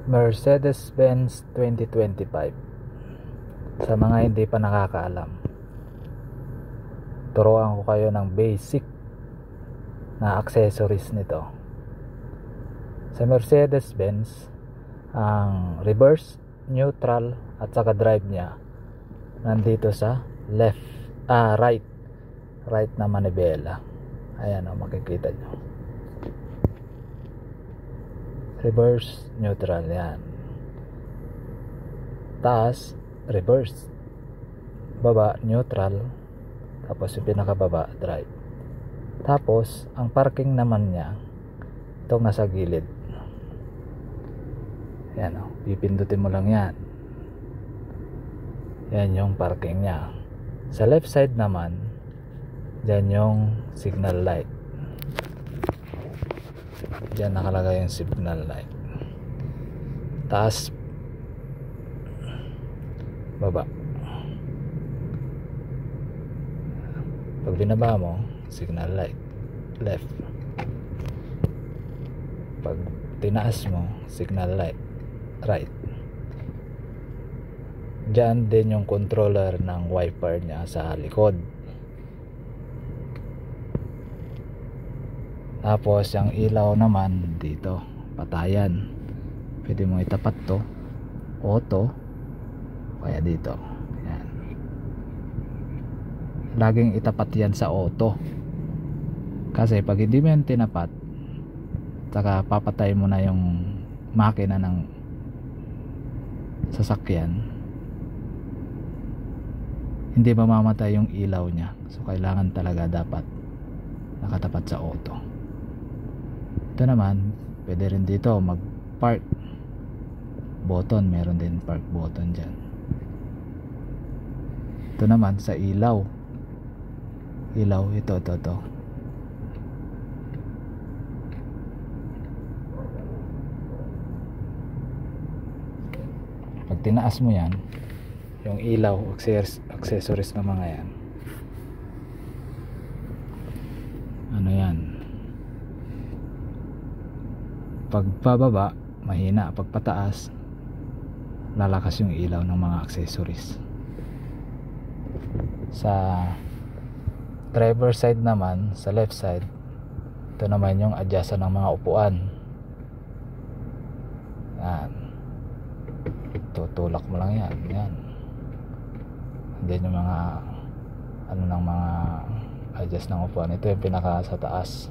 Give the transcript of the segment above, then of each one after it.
Mercedes-Benz 2025. Sa mga hindi pa nakakaalam, turuan ko kayo ng basic na accessories nito. Sa Mercedes-Benz, ang reverse, neutral at saka drive niya nandito sa right na manibela. Ayan o, makikita nyo. Reverse, neutral, yan. Taas, reverse. Baba, neutral. Tapos yung pinakababa, drive. Tapos ang parking naman niya, itong nasa gilid. Yan o, pipindutin mo lang yan. Yan yung parking niya. Sa left side naman, dyan yung signal light. Dyan nakalagay yung signal light. Taas, baba. Pag binaba mo, signal light, left. Pag tinaas mo, signal light, right. Diyan din yung controller ng wiper niya sa likod. Tapos yung ilaw naman dito, patayan. Pwede mo itapat to, auto, kaya dito. Yan. Laging itapat yan sa auto. Kasi pag hindi mo yan tinapat, saka papatay mo na yung makina ng sasakyan, hindi mamamatay yung ilaw niya. So kailangan talaga dapat nakatapat sa auto. Ito naman, pwede rin dito mag park button, meron din park button dyan. Ito naman sa ilaw, ito. Pag tinaas mo yan, yung ilaw, accessories na mga yan, ano yan, pag pababa mahina, pag pataas lalakas yung ilaw ng mga accessories. Sa driver side naman, sa left side, ito naman yung adjustan ng mga upuan. Yan, tutulak mo lang yan. Then yung mga ng mga adjust ng upuan, ito yung pinaka sa taas.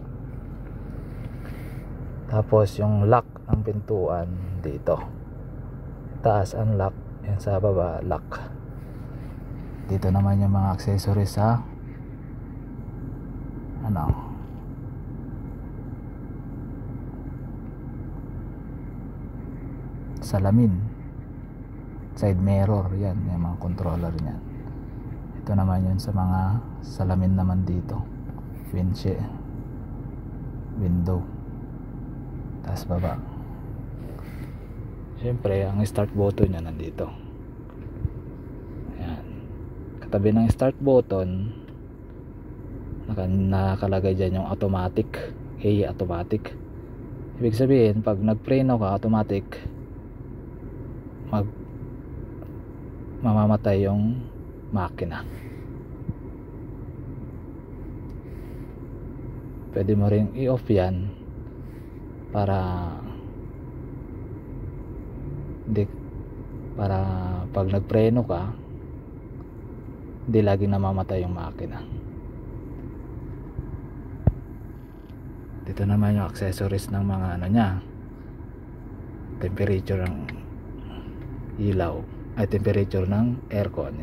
Tapos yung lock ng pintuan dito, taas unlock, yan sa baba lock. Dito naman yung mga accessories sa salamin, side mirror, yan yung mga controller niyan. Ito naman yun sa mga salamin naman dito, window, taas baba. Siyempre ang start button niya nandito. Ayan. Katabi ng start button nakalagay dyan yung automatic, automatic. Ibig sabihin pag nagpreno ka, automatic mamamatay yung makina. Pwede mo ring i-off yan para pag nagpreno ka, hindi laging namamatay yung makina. Dito naman yung accessories ng mga niya, temperature ng ilaw, ay temperature ng aircon.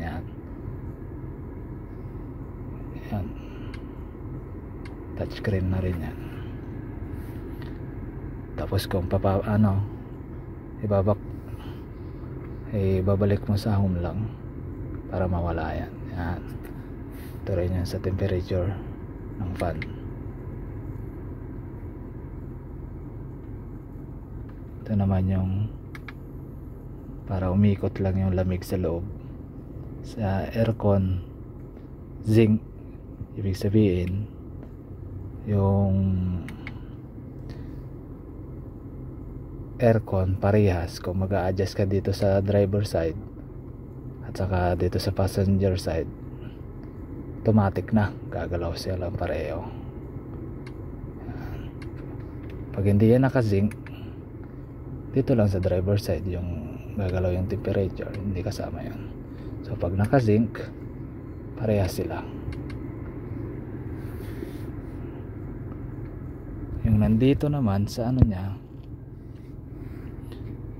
Yan, touchscreen na rin yan. Tapos kung ibabalik mo sa home lang para mawala yan. Ito rin yan sa temperature ng fan. Ito naman yung para umikot lang yung lamig sa loob. Sa aircon, zinc, ibig sabihin yung aircon parehas. Kung mag-a-adjust ka dito sa driver side at saka dito sa passenger side, automatic na gagalaw sila pareho. Pag hindi yan naka-sync, dito lang sa driver side yung gagalaw yung temperature, hindi kasama yan. So pag naka-sync, parehas sila. Yung nandito naman sa ano niya,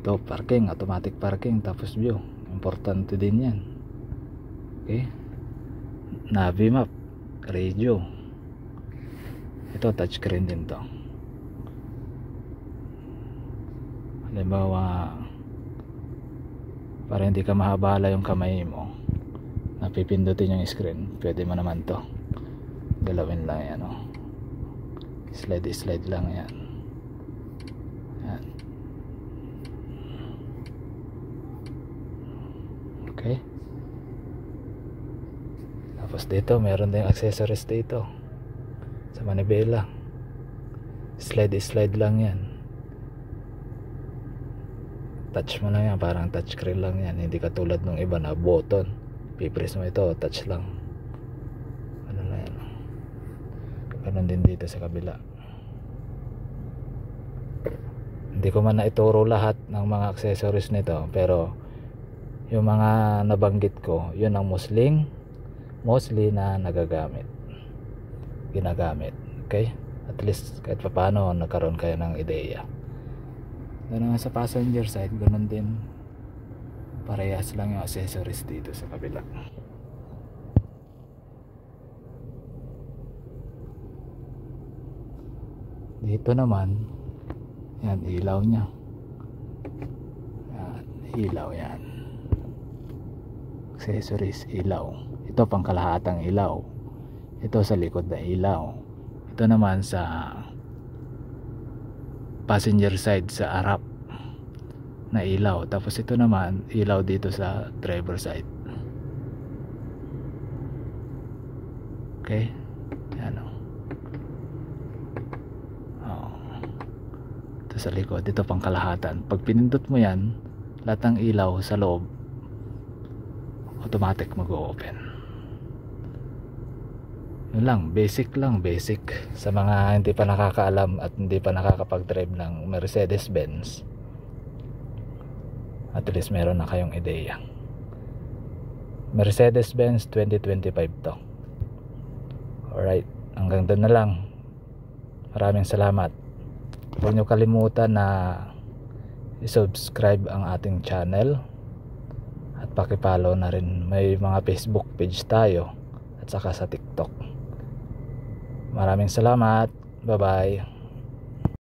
to parking, automatic parking, tapos view, importante din yan. Okay, navi map, radio, ito touchscreen din to. Halimbawa, para hindi ka mahabala yung kamay mo, napipindutin yung screen, pwede mo naman to galawin lang yan, oh. Slide lang yan. Yan. Okay, tapos dito meron din accessories dito sa manibela. Slide lang yan, touch mo lang yan, parang touchscreen lang yan, hindi katulad ng iba na button, pipress mo ito, touch lang. Ano na yan, ganun din dito sa kabila. Hindi ko man na ituro lahat ng mga accessories nito, pero yung mga nabanggit ko, yun ang mostly na ginagamit. Okay, at least kahit paano nagkaroon kayo ng ideya. Ganun sa passenger side, ganun din, parehas lang yung accessories dito sa kabila. Dito naman, yan, ilaw nya, yan, ilaw yan, accessories, ilaw. Ito pang kalahatang ilaw, ito sa likod na ilaw, ito naman sa passenger side sa harap na ilaw, tapos ito naman ilaw dito sa driver side. Okay, yan, oh. Ito sa likod, ito pang kalahatan. Pag pinindot mo yan, lahat ng ilaw sa loob automatic mag-open. Yun lang, basic sa mga hindi pa nakakaalam at hindi pa nakakapag-drive ng Mercedes-Benz. At least meron na kayong ideya. Mercedes-Benz 2025 to. Alright, hanggang doon na lang. Maraming salamat. Huwag nyo kalimutan na i-subscribe ang ating channel at pakipollow na rin. May mga Facebook page tayo at saka sa TikTok. Maraming salamat. Bye bye.